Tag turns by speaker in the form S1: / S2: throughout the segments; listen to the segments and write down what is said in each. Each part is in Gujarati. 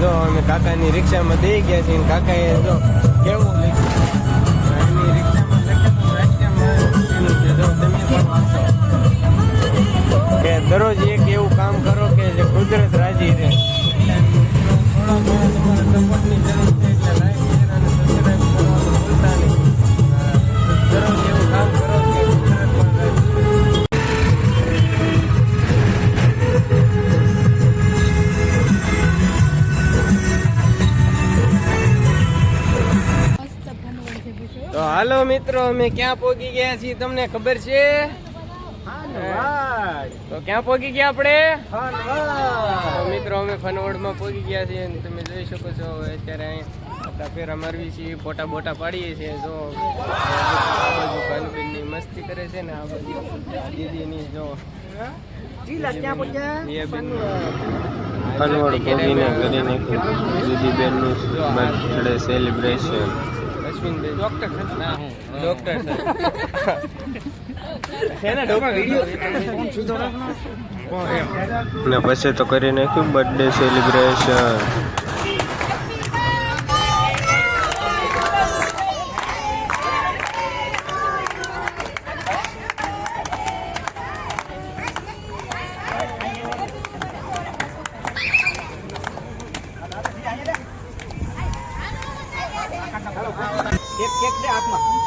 S1: જો અમે કાકાની રિક્ષામાં દઈ ગયા છીએ. કાકાએ જો કેવું લખ્યું એની રિક્ષામાં લખેલું રાજ્યમાં જો તમે પણ વાંચો કે દરરોજ એક એવું કામ કરો કે જે કુદરત રાજી રહે. તમારા સપોર્ટની જરૂર છે એટલે લાઈક શેર અને સબસ્ક્રાઈબ કરવાનું ભૂલતા નહીં. દરરોજ એવું કામ કરો કે કુદરત પણ રાજી રહે. તો હાલો મિત્રો, અમે ક્યાં પહોંચી ગયા છીએ તમને ખબર છે? તો ક્યાં પહોંચી ગયા આપણે? મિત્રો અમે ફનવડમાં પહોંચી ગયા છીએ. તમે જોઈ શકો છો અત્યારે અહીંયા ફેરા મારવી છીએ, ફોટા બોટા પાડીએ છીએ. જો ભાનુબેનની મસ્તી કરે છે ને આ બાજુ દીદીની જો
S2: ફનવડ પહોંચીને કરીને દીદીબેનનું બર્થડે સેલિબ્રેશન.
S1: અશ્વિનભાઈ ડોક્ટર છે ને
S2: ને પછી તો કરી નાખ્યું બર્થડે સેલિબ્રેશન.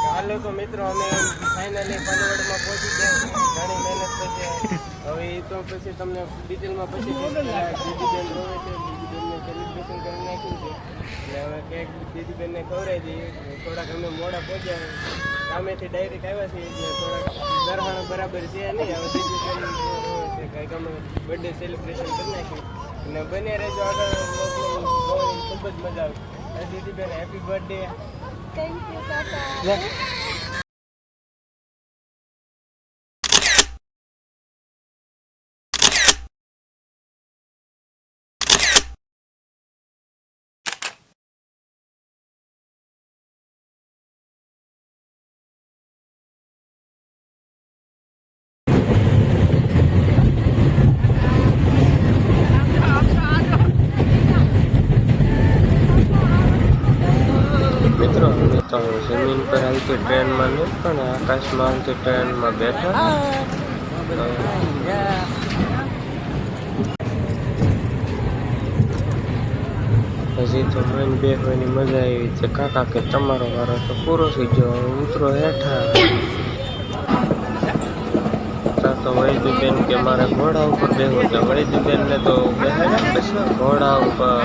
S1: હાલો તો મિત્રો અમે ફાઇનલી ફનવડમાં પહોંચી ગયા. ઘણી મહેનત પછી હવે એ તો પછી તમને ડિટેલમાં પછી દીદીબેન રોવે છે. દીદીબેનને સેલિબ્રેશન કરી નાખ્યું છે એટલે હવે કેક દીદીબેનને ખવડાવી દઈએ. થોડાક અમે મોડા પહોંચ્યા, કામેથી ડાયરેક્ટ આવ્યા છીએ એટલે થોડાક દરહાણ બરાબર છે નહીં. હવે દીદીબેન રોવે છે કંઈક અમે બર્થડે સેલિબ્રેશન કરી નાખ્યું અને બને રહેજો આગળ. ખૂબ જ મજા આવે. દીદીબેન happy birthday.
S3: Thank you, Kaka.
S2: મિત્રો અમે તો જમીન પર આવતી ટ્રેનમાં નહીં પણ આકાશમાં આવતી ટ્રેનમાં બેઠા. હજી તો મને બેસવાની મજા આવી છે. કાકા કે તમારો વારો તો પૂરો થઈ ગયો, ઉતરો હેઠા. તો વૈદુબેન કે મારે ઘોડા ઉપર બેસવું છે. વૈદુબેન ને તો બેસાડ્યા પછી ઘોડા ઉપર